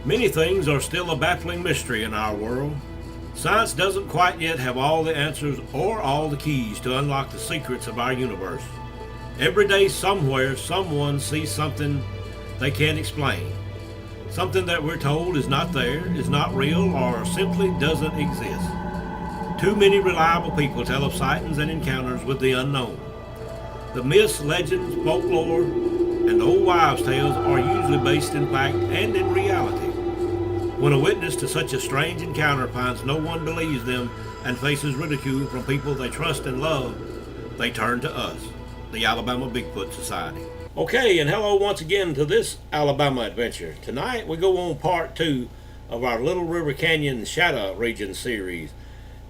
Many things are still a baffling mystery in our world. Science doesn't quite yet have all the answers or all the keys to unlock the secrets of our universe. Every day, somewhere, someone sees something they can't explain. Something that we're told is not there, is not real, or simply doesn't exist. Too many reliable people tell of sightings and encounters with the unknown. The myths, legends, folklore, and old wives' tales are usually based in fact and in reality. When a witness to such a strange encounter finds no one believes them and faces ridicule from people they trust and love, they turn to us, the Alabama Bigfoot Society. Okay, and hello once again to this Alabama adventure. Tonight we go on part 2 of our Little River Canyon Shadow Region series.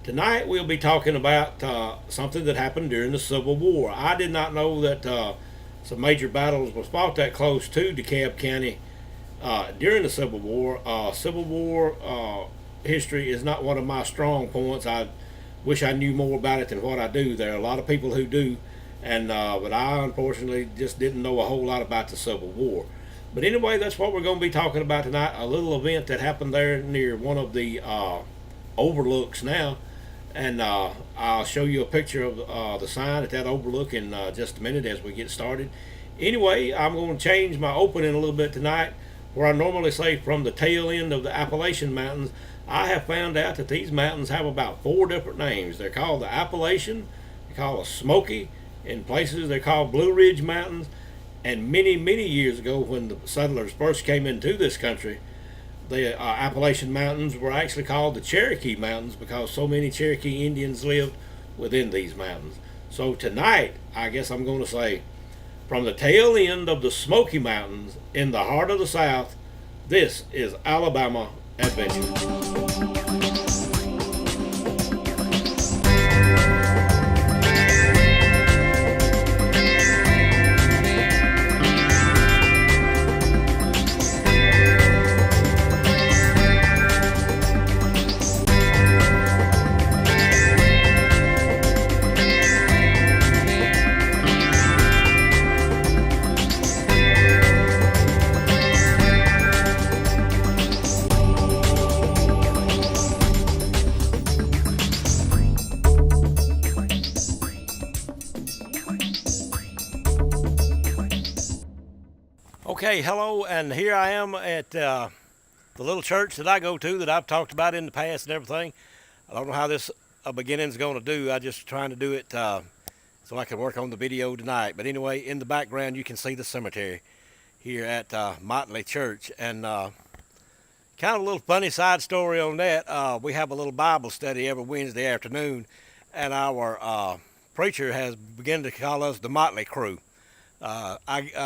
Tonight we'll be talking about something that happened during the Civil War. I did not know that some major battles was fought that close to DeKalb County during the Civil War. Civil War history is not one of my strong points. I wish I knew more about it than what I do. There are a lot of people who do, and but I unfortunately just didn't know a whole lot about the Civil War. But anyway, that's what we're going to be talking about tonight. A little event that happened there near one of the overlooks now. And I'll show you a picture of the sign at that overlook in just a minute as we get started. Anyway, I'm going to change my opening a little bit tonight. Where I normally say from the tail end of the Appalachian Mountains, I have found out that these mountains have about 4 different names. They're called the Appalachian, they're called the Smoky, in places they're called Blue Ridge Mountains. And many, many years ago when the settlers first came into this country, the Appalachian Mountains were actually called the Cherokee Mountains because so many Cherokee Indians lived within these mountains. So tonight, I guess I'm going to say, from the tail end of the Smoky Mountains in the heart of the South, this is Alabama Adventure. Okay, hello, and here I am at the little church that I go to that I've talked about in the past and everything. I don't know how this beginning is going to do. I'm just trying to do it so I can work on the video tonight. But anyway, in the background you can see the cemetery here at Motley Church. And kind of a little funny side story on that. We have a little Bible study every Wednesday afternoon, and our preacher has begun to call us the Motley Crew.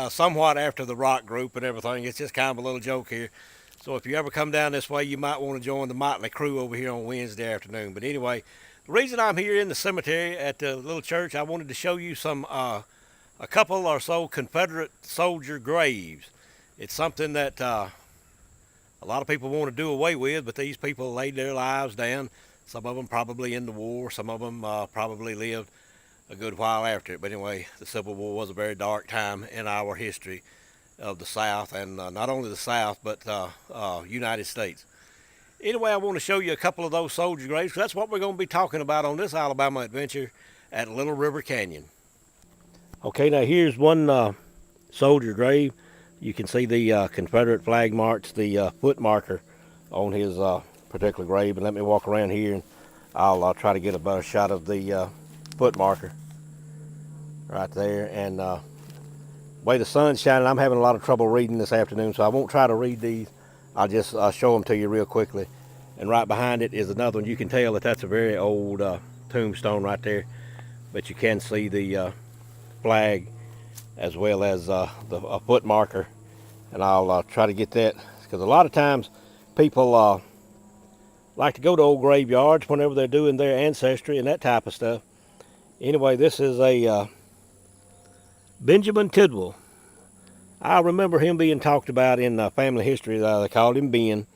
Somewhat after the rock group and everything. It's just kind of a little joke here. So if you ever come down this way, you might want to join the Motley Crew over here on Wednesday afternoon. But anyway, the reason I'm here in the cemetery at the little church, I wanted to show you some a couple or so Confederate soldier graves. It's something that a lot of people want to do away with, but these people laid their lives down. Some of them probably in the war. Some of them probably lived a good while after it. But anyway, the Civil War was a very dark time in our history of the South, and not only the South, but United States. Anyway, I want to show you a couple of those soldier graves. That's what we're going to be talking about on this Alabama adventure at Little River Canyon. Okay, now here's one soldier grave. You can see the Confederate flag march, the foot marker on his particular grave. And let me walk around here, and I'll try to get a better shot of the foot marker right there. And the way the sun's shining, I'm having a lot of trouble reading this afternoon, so I won't try to read these. I'll just show them to you real quickly. And right behind it is another one. You can tell that that's a very old tombstone right there, but you can see the flag as well as a foot marker. And I'll try to get that, because a lot of times people like to go to old graveyards whenever they're doing their ancestry and that type of stuff. Anyway, this is a Benjamin Tidwell. I remember him being talked about in family history. They called him Ben,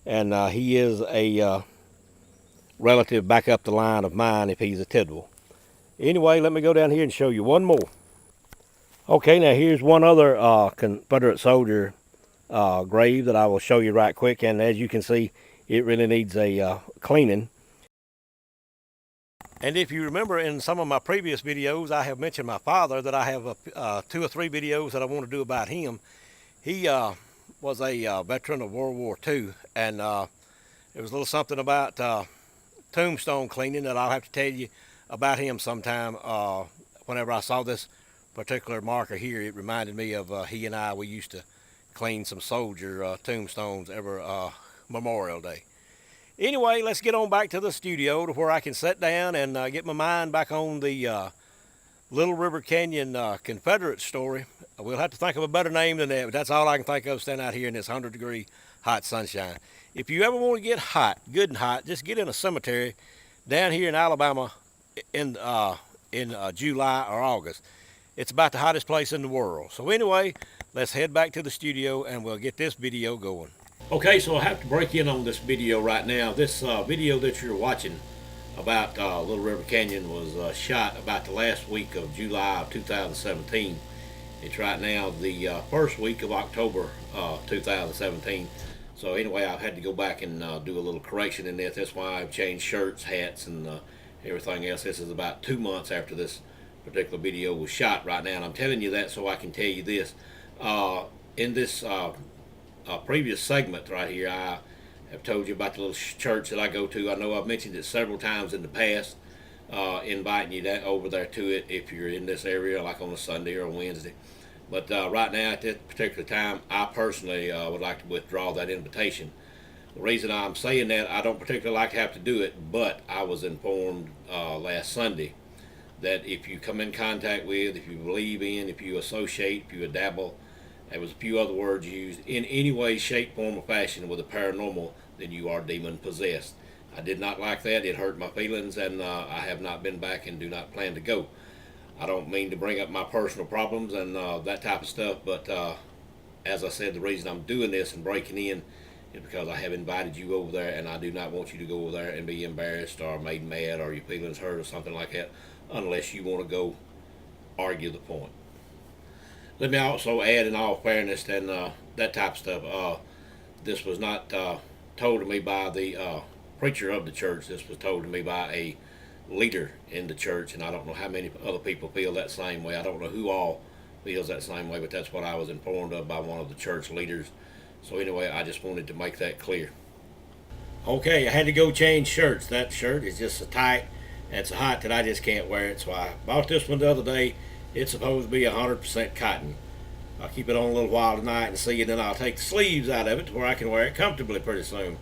and he is a relative back up the line of mine if he's a Tidwell. Anyway, let me go down here and show you one more. Okay, now here's one other Confederate soldier grave that I will show you right quick. And as you can see, it really needs a cleaning. And if you remember in some of my previous videos, I have mentioned my father, that I have 2 or 3 videos that I want to do about him. He was a veteran of World War II, and there was a little something about tombstone cleaning that I'll have to tell you about him sometime. Whenever I saw this particular marker here, it reminded me of he and we used to clean some soldier tombstones every Memorial Day. Anyway, let's get on back to the studio to where I can sit down and get my mind back on the Little River Canyon Confederate story. We'll have to think of a better name than that, but that's all I can think of standing out here in this 100-degree hot sunshine. If you ever want to get hot, good and hot, just get in a cemetery down here in Alabama in July or August. It's about the hottest place in the world. So anyway, let's head back to the studio and we'll get this video going. Okay, so I have to break in on this video right now. This video that you're watching about Little River Canyon was shot about the last week of July of 2017. It's right now the first week of October 2017. So anyway, I've had to go back and do a little correction in this. That's why I've changed shirts, hats, and everything else. This is about 2 months after this particular video was shot right now. And I'm telling you that so I can tell you this. In this previous segment right here, I have told you about the little church that I go to. I know I've mentioned it several times in the past, inviting you over there to it if you're in this area, like on a Sunday or a Wednesday. But right now, at this particular time, I personally would like to withdraw that invitation. The reason I'm saying that, I don't particularly like to have to do it, but I was informed last Sunday that if you come in contact with, if you believe in, if you associate, if you dabble, there was a few other words used, in any way, shape, form, or fashion with the paranormal, then you are demon possessed. I did not like that. It hurt my feelings, and I have not been back and do not plan to go. I don't mean to bring up my personal problems and that type of stuff, but as I said, the reason I'm doing this and breaking in is because I have invited you over there, and I do not want you to go over there and be embarrassed or made mad or your feelings hurt or something like that, unless you want to go argue the point. Let me also add, in all fairness and that type of stuff, this was not told to me by the preacher of the church. This was told to me by a leader in the church, and I don't know how many other people feel that same way. I don't know who all feels that same way, but that's what I was informed of by one of the church leaders. So anyway, I just wanted to make that clear. Okay, I had to go change shirts. That shirt is just so tight and so hot that I just can't wear it, so I bought this one the other day. It's supposed to be 100% cotton. I'll keep it on a little while tonight and see, and then I'll take the sleeves out of it to where I can wear it comfortably pretty soon.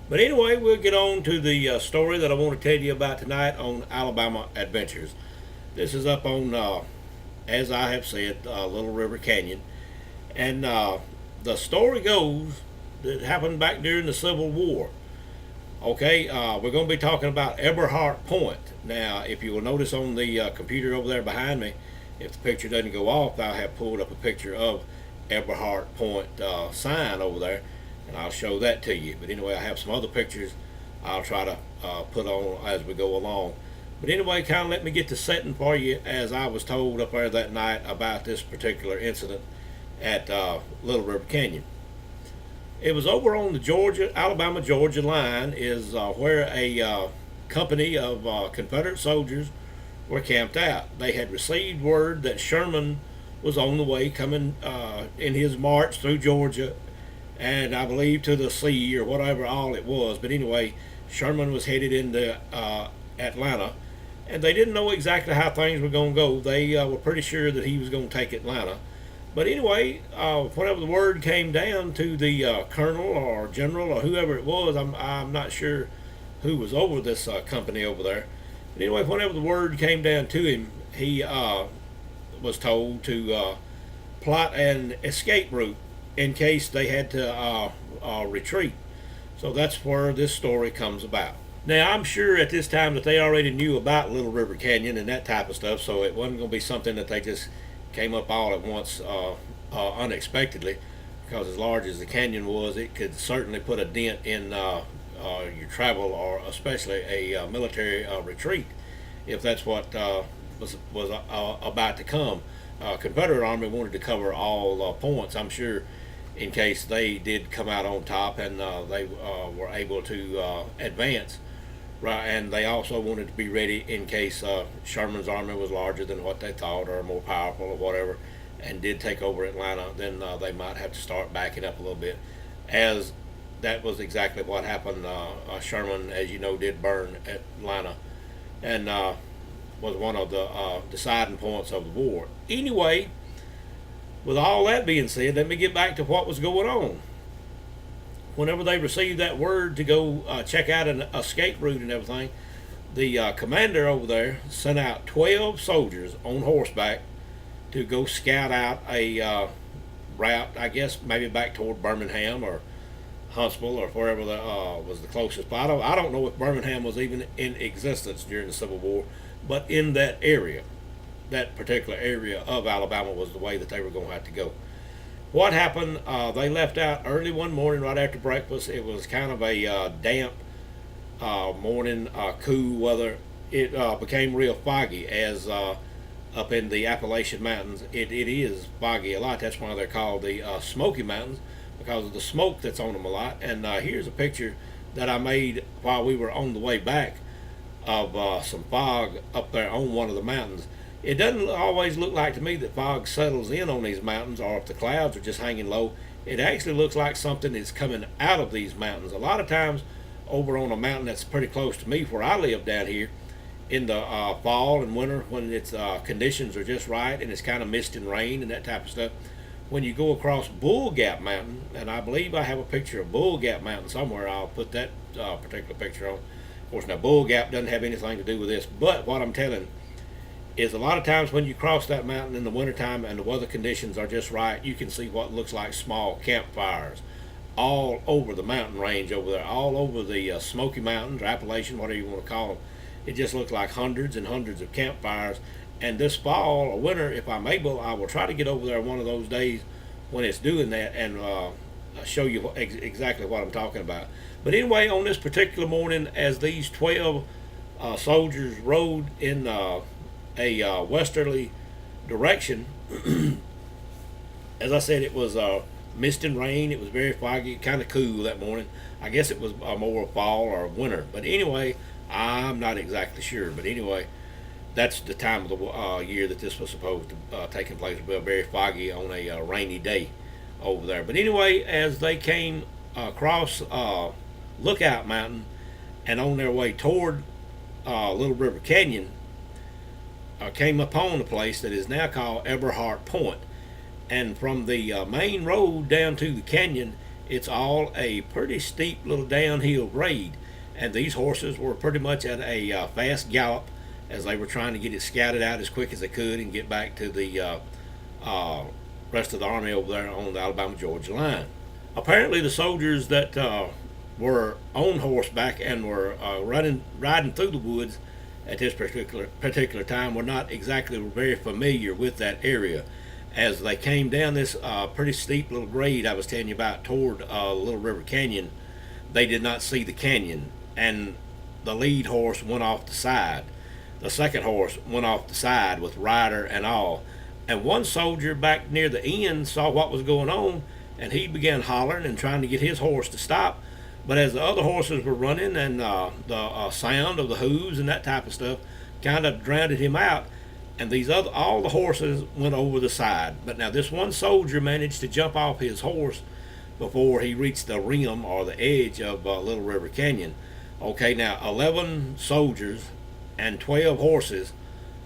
But anyway, we'll get on to the story that I want to tell you about tonight on Alabama Adventures. This is up on, as I have said, Little River Canyon. And the story goes that it happened back during the Civil War. Okay, we're going to be talking about Eberhart Point. Now, if you will notice on the computer over there behind me, if the picture doesn't go off, I have pulled up a picture of Eberhart Point sign over there, and I'll show that to you. But anyway, I have some other pictures I'll try to put on as we go along. But anyway, kind of let me get the setting for you as I was told up there that night about this particular incident at Little River Canyon. It was over on the Alabama-Georgia line is where a company of Confederate soldiers were camped out. They had received word that Sherman was on the way coming in his march through Georgia, and I believe to the sea or whatever all it was. But anyway, Sherman was headed into Atlanta, and they didn't know exactly how things were going to go. They were pretty sure that he was going to take Atlanta. But anyway, whenever the word came down to the colonel or general or whoever it was, I'm not sure who was over this company over there. But anyway, whenever the word came down to him, he was told to plot an escape route in case they had to retreat. So that's where this story comes about. Now, I'm sure at this time that they already knew about Little River Canyon and that type of stuff, so it wasn't going to be something that they just came up all at once unexpectedly, because as large as the canyon was, it could certainly put a dent in your travel, or especially a military retreat, if that's what was about to come. Confederate Army wanted to cover all points. I'm sure in case they did come out on top and they were able to advance. Right, and they also wanted to be ready in case Sherman's army was larger than what they thought, or more powerful, or whatever, and did take over Atlanta. Then they might have to start backing up a little bit, as that was exactly what happened. Sherman, as you know, did burn Atlanta, and was one of the deciding points of the war. Anyway, with all that being said, let me get back to what was going on. Whenever they received that word to go check out an escape route and everything, the commander over there sent out 12 soldiers on horseback to go scout out a route, I guess maybe back toward Birmingham or Huntsville or wherever was the closest. But I don't know if Birmingham was even in existence during the Civil War, but in that area, that particular area of Alabama was the way that they were going to have to go. What happened, they left out early one morning right after breakfast. It was kind of a damp morning, cool weather. It became real foggy as up in the Appalachian Mountains. It is foggy a lot. That's why they're called the Smoky Mountains, because of the smoke that's on them a lot. And here's a picture that I made while we were on the way back of some fog up there on one of the mountains. It doesn't always look like to me that fog settles in on these mountains, or if the clouds are just hanging low. It actually looks like something is coming out of these mountains. A lot of times over on a mountain that's pretty close to me where I live down here, in the fall and winter, when its conditions are just right and it's kind of mist and rain and that type of stuff, when you go across Bull Gap Mountain, and I believe I have a picture of Bull Gap Mountain somewhere, I'll put that particular picture on. Of course, now Bull Gap doesn't have anything to do with this, but what I'm telling is a lot of times when you cross that mountain in the wintertime and the weather conditions are just right, you can see what looks like small campfires all over the mountain range over there, all over the Smoky Mountains or Appalachian, whatever you want to call them. It just looks like hundreds and hundreds of campfires. And this fall or winter, if I'm able, I will try to get over there one of those days when it's doing that and show you exactly what I'm talking about. But anyway, on this particular morning, as these 12 soldiers rode in a westerly direction, as I said, it was mist and rain. It was very foggy, kind of cool that morning. I guess it was more fall or winter. But anyway, I'm not exactly sure. But anyway, that's the time of the year that this was supposed to taking place. It was very foggy on a rainy day over there. But anyway, as they came across Lookout Mountain and on their way toward Little River Canyon, came upon a place that is now called Eberhart Point. And from the main road down to the canyon, it's all a pretty steep little downhill grade. And these horses were pretty much at a fast gallop as they were trying to get it scouted out as quick as they could and get back to the rest of the army over there on the Alabama-Georgia line. Apparently the soldiers that were on horseback and were riding through the woods at this particular time were not exactly very familiar with that area. As they came down this pretty steep little grade I was telling you about toward Little River Canyon, they did not see the canyon, and the lead horse went off the side. The second horse went off the side with rider and all. And one soldier back near the end saw what was going on, and he began hollering and trying to get his horse to stop. But as the other horses were running, and the sound of the hooves and that type of stuff kind of drowned him out, and all the horses went over the side. But now this one soldier managed to jump off his horse before he reached the rim or the edge of Little River Canyon. Okay, now 11 soldiers and 12 horses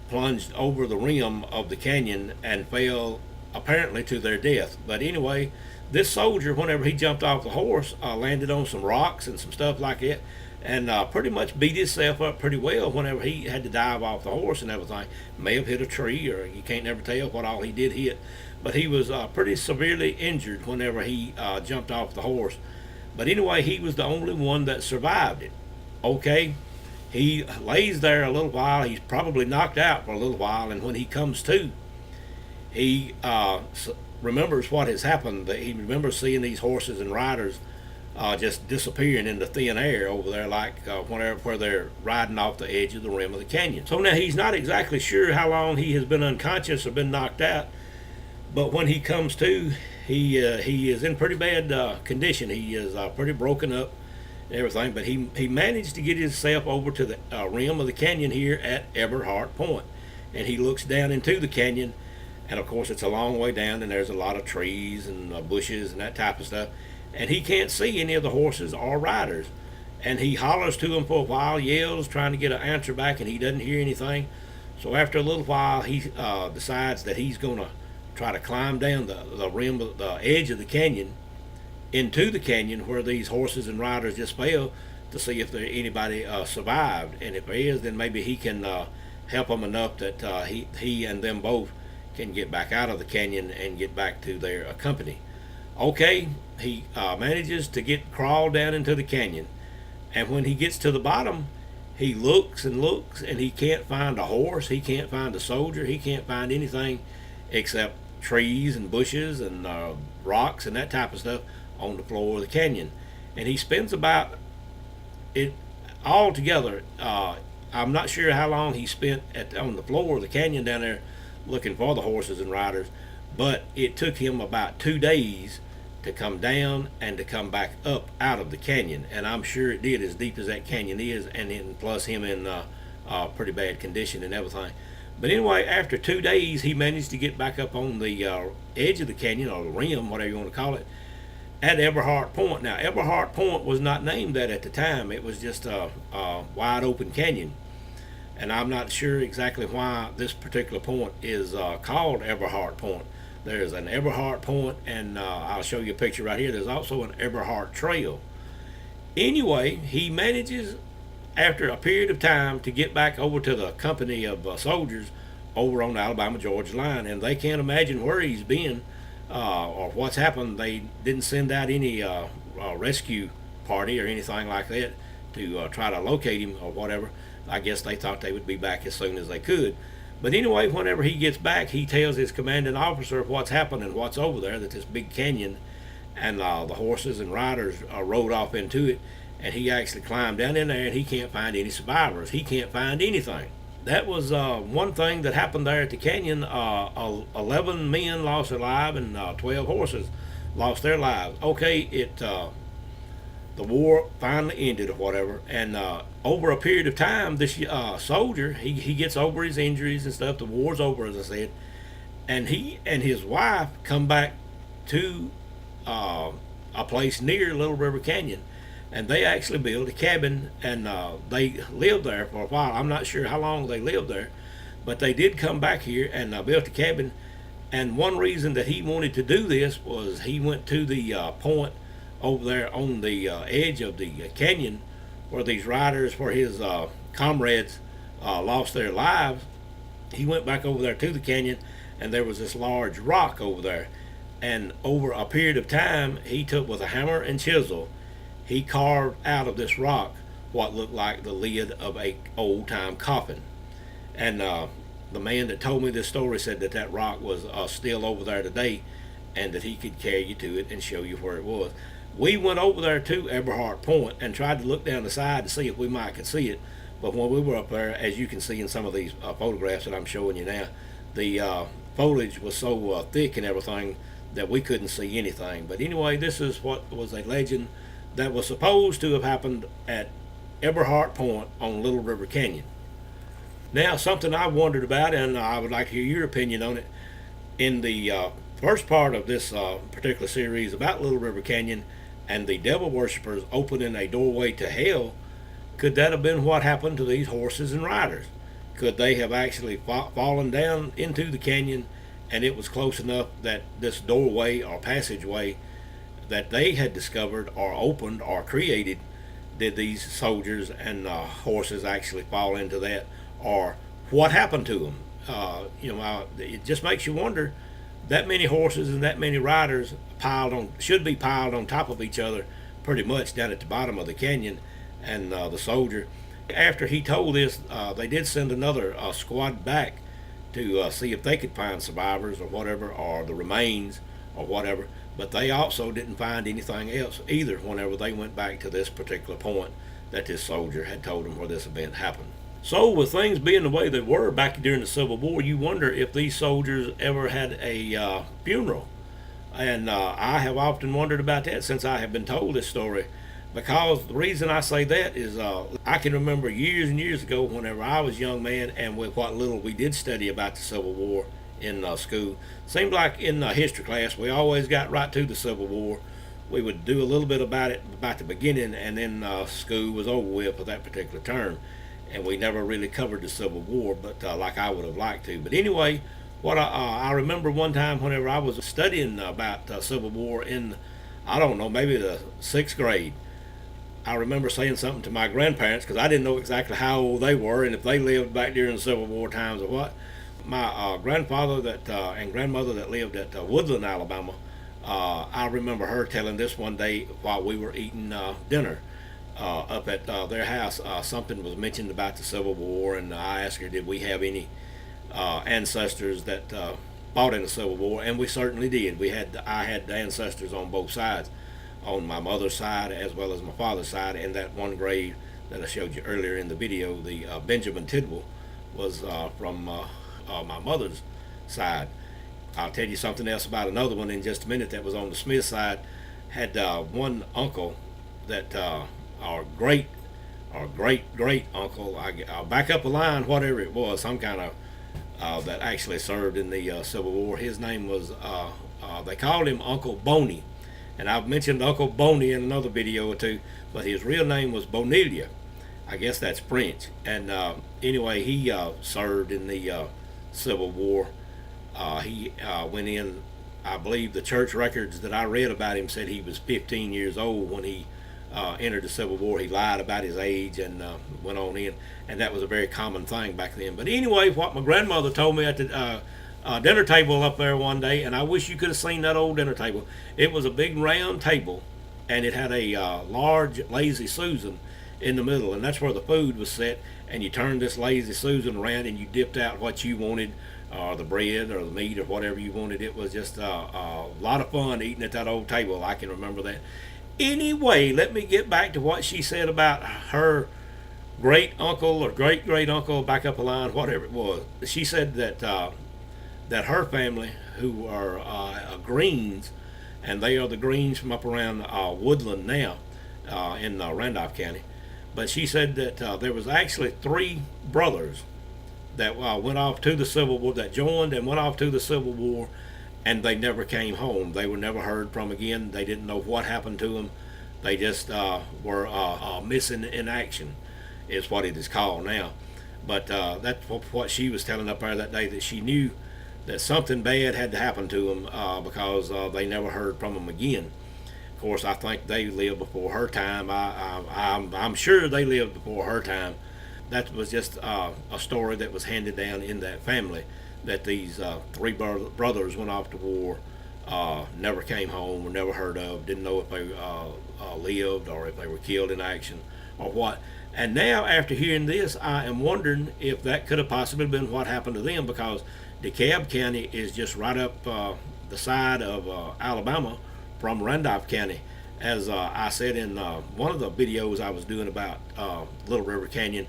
plunged over the rim of the canyon and fell apparently to their death. But anyway, this soldier, whenever he jumped off the horse, landed on some rocks and some stuff like that, and pretty much beat himself up pretty well whenever he had to dive off the horse and everything. May have hit a tree, or you can't never tell what all he did hit. But he was pretty severely injured whenever he jumped off the horse. But anyway, he was the only one that survived it. Okay, he lays there a little while. He's probably knocked out for a little while, and when he comes to, he remembers what has happened. He remembers seeing these horses and riders just disappearing into thin air over there, like where they're riding off the edge of the rim of the canyon. So now he's not exactly sure how long he has been unconscious or been knocked out, but when he comes to, he is in pretty bad condition. He is pretty broken up and everything, but he managed to get himself over to the rim of the canyon here at Eberhart Point, and he looks down into the canyon, and of course it's a long way down, and there's a lot of trees and bushes and that type of stuff, and he can't see any of the horses or riders, and he hollers to them for a while, yells, trying to get an answer back, and he doesn't hear anything. So after a little while, he decides that he's going to try to climb down the rim of the edge of the canyon into the canyon where these horses and riders just fell, to see if anybody survived, and if there is, then maybe he can help them enough that he and them both can get back out of the canyon and get back to their company. Okay, he manages to crawl down into the canyon, and when he gets to the bottom, he looks and looks, and he can't find a horse, he can't find a soldier, he can't find anything except trees and bushes and rocks and that type of stuff on the floor of the canyon. And he spends about it all together. I'm not sure how long he spent on the floor of the canyon down there looking for the horses and riders, but it took him about 2 days to come down and to come back up out of the canyon. And I'm sure it did, as deep as that canyon is, and then plus him in pretty bad condition and everything. But anyway, after 2 days, he managed to get back up on the edge of the canyon, or the rim, whatever you want to call it, at Eberhart Point. Now, Eberhart Point was not named that at the time. It was just a wide open canyon. And I'm not sure exactly why this particular point is called Eberhart Point. There's an Eberhart Point, and I'll show you a picture right here. There's also an Eberhart Trail. Anyway, he manages, after a period of time, to get back over to the company of soldiers over on the Alabama-Georgia line, and they can't imagine where he's been or what's happened. They didn't send out any rescue party or anything like that to try to locate him or whatever. I guess they thought they would be back as soon as they could. But anyway, whenever he gets back, he tells his commanding officer what's happened and what's over there, that this big canyon, and the horses and riders rode off into it, and he actually climbed down in there, and he can't find any survivors. He can't find anything. That was one thing that happened there at the canyon. 11 men lost their lives, and 12 horses lost their lives. Okay, the war finally ended or whatever, and over a period of time, this soldier, he gets over his injuries and stuff. The war's over, as I said, and he and his wife come back to a place near Little River Canyon, and they actually built a cabin, and they lived there for a while. I'm not sure how long they lived there, but they did come back here and built a cabin. And one reason that he wanted to do this was he went to the point over there on the edge of the canyon where these riders, where his comrades lost their lives. He went back over there to the canyon, and there was this large rock over there, and over a period of time, he took with a hammer and chisel, he carved out of this rock what looked like the lid of a old-time coffin. And the man that told me this story said that that rock was still over there today, and that he could carry you to it and show you where it was. We went over there to Eberhart Point and tried to look down the side to see if we might could see it, but when we were up there, as you can see in some of these photographs that I'm showing you now, the foliage was so thick and everything that we couldn't see anything. But anyway, this is what was a legend that was supposed to have happened at Eberhart Point on Little River Canyon. Now, something I wondered about, and I would like to hear your opinion on it. In the first part of this particular series about Little River Canyon and the devil worshippers opening a doorway to hell, could that have been what happened to these horses and riders? Could they have actually fallen down into the canyon, and it was close enough that this doorway or passageway that they had discovered or opened or created, did these soldiers and horses actually fall into that, or what happened to them? It just makes you wonder. That many horses and that many riders should be piled on top of each other pretty much down at the bottom of the canyon. And the soldier, after he told this, they did send another squad back to see if they could find survivors or whatever, or the remains or whatever, but they also didn't find anything else either whenever they went back to this particular point that this soldier had told them where this event happened. So with things being the way they were back during the Civil War, you wonder if these soldiers ever had a funeral. And I have often wondered about that since I have been told this story. Because the reason I say that is I can remember years and years ago whenever I was a young man, and with what little we did study about the Civil War in school. Seemed like in history class we always got right to the Civil War. We would do a little bit about it about the beginning, and then school was over with for that particular term. And we never really covered the Civil War, but like I would have liked to. But anyway, what I remember one time whenever I was studying about Civil War in, I don't know, maybe the 6th grade, I remember saying something to my grandparents because I didn't know exactly how old they were and if they lived back during the Civil War times or what. My grandfather that and grandmother that lived at Woodland, Alabama, I remember her telling this one day while we were eating dinner up at their house. Something was mentioned about the Civil War, and I asked her, did we have any ancestors that fought in the Civil War? And we certainly did. I had ancestors on both sides, on my mother's side as well as my father's side. And that one grave that I showed you earlier in the video, the Benjamin Tidwell, was from my mother's side. I'll tell you something else about another one in just a minute that was on the Smith side. Had one uncle that our great uncle, I'll back up a line, whatever it was, some kind of that actually served in the Civil War. His name was they called him Uncle Boney. And I've mentioned Uncle Boney in another video or two, but his real name was Bonilla. I guess that's French. And anyway, he served in the Civil War. He went in, I believe the church records that I read about him said he was 15 years old when he entered the Civil War. He lied about his age and went on in, and that was a very common thing back then. But anyway, what my grandmother told me at the dinner table up there one day, and I wish you could have seen that old dinner table. It was a big round table, and it had a large Lazy Susan in the middle, and that's where the food was set. And you turned this Lazy Susan around, and you dipped out what you wanted, or the bread or the meat or whatever you wanted. It was just a lot of fun eating at that old table. I can remember that. Anyway, let me get back to what she said about her great uncle or great great uncle, back up a line, whatever it was. She said that that her family, who are Greens, and they are the Greens from up around Woodland now in Randolph County. But she said that there was actually 3 brothers that went off to the Civil War, that joined and went off to the Civil War, and they never came home. They were never heard from again. They didn't know what happened to them. They just were missing in action, is what it is called now. But that's what she was telling up there that day, that she knew that something bad had to happen to them because they never heard from them again. Of course, I think they lived before her time. I'm sure they lived before her time. That was just a story that was handed down in that family, that these 3 brothers went off to war, never came home, were never heard of, didn't know if they lived or if they were killed in action or what. And now, after hearing this, I am wondering if that could have possibly been what happened to them, because DeKalb County is just right up the side of Alabama from Randolph County. As I said in one of the videos I was doing about Little River Canyon,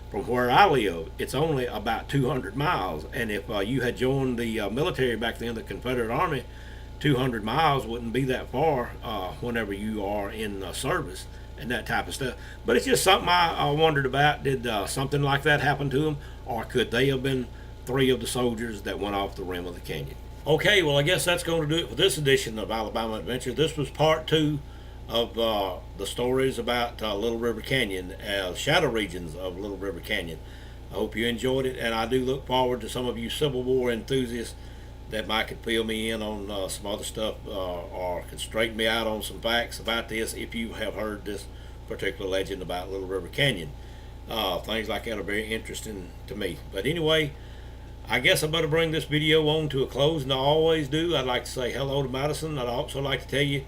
from where I live, it's only about 200 miles. And if you had joined the military back then, the Confederate Army, 200 miles wouldn't be that far whenever you are in service and that type of stuff. But it's just something I wondered about. Did something like that happen to them, or could they have been 3 of the soldiers that went off the rim of the canyon? Okay, well, I guess that's going to do it for this edition of Alabama Adventure. This was part 2 of the stories about Little River Canyon, shadow regions of Little River Canyon. I hope you enjoyed it, and I do look forward to some of you Civil War enthusiasts that might could fill me in on some other stuff or could straighten me out on some facts about this if you have heard this particular legend about Little River Canyon. Things like that are very interesting to me. But anyway, I guess I better bring this video on to a close, and I always do. I'd like to say hello to Madison. I'd also like to tell you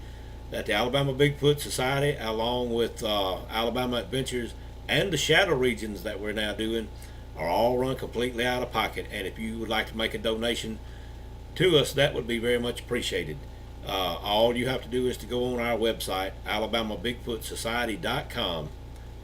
that the Alabama Bigfoot Society, along with Alabama Adventures and the shadow regions that we're now doing, are all run completely out of pocket. And if you would like to make a donation to us, that would be very much appreciated. All you have to do is to go on our website, alabamabigfootsociety.com.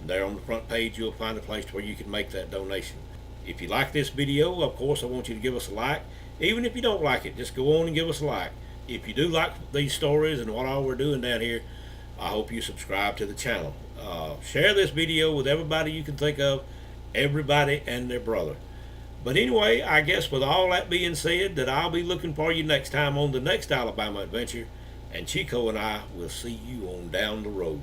There on the front page, you'll find a place where you can make that donation. If you like this video, of course, I want you to give us a like. Even if you don't like it, just go on and give us a like. if you do like these stories and what all we're doing down here, I hope you subscribe to the channel. Share this video with everybody you can think of, everybody and their brother. But anyway, I guess with all that being said, that I'll be looking for you next time on the next Alabama adventure, and Chico and I will see you on down the road.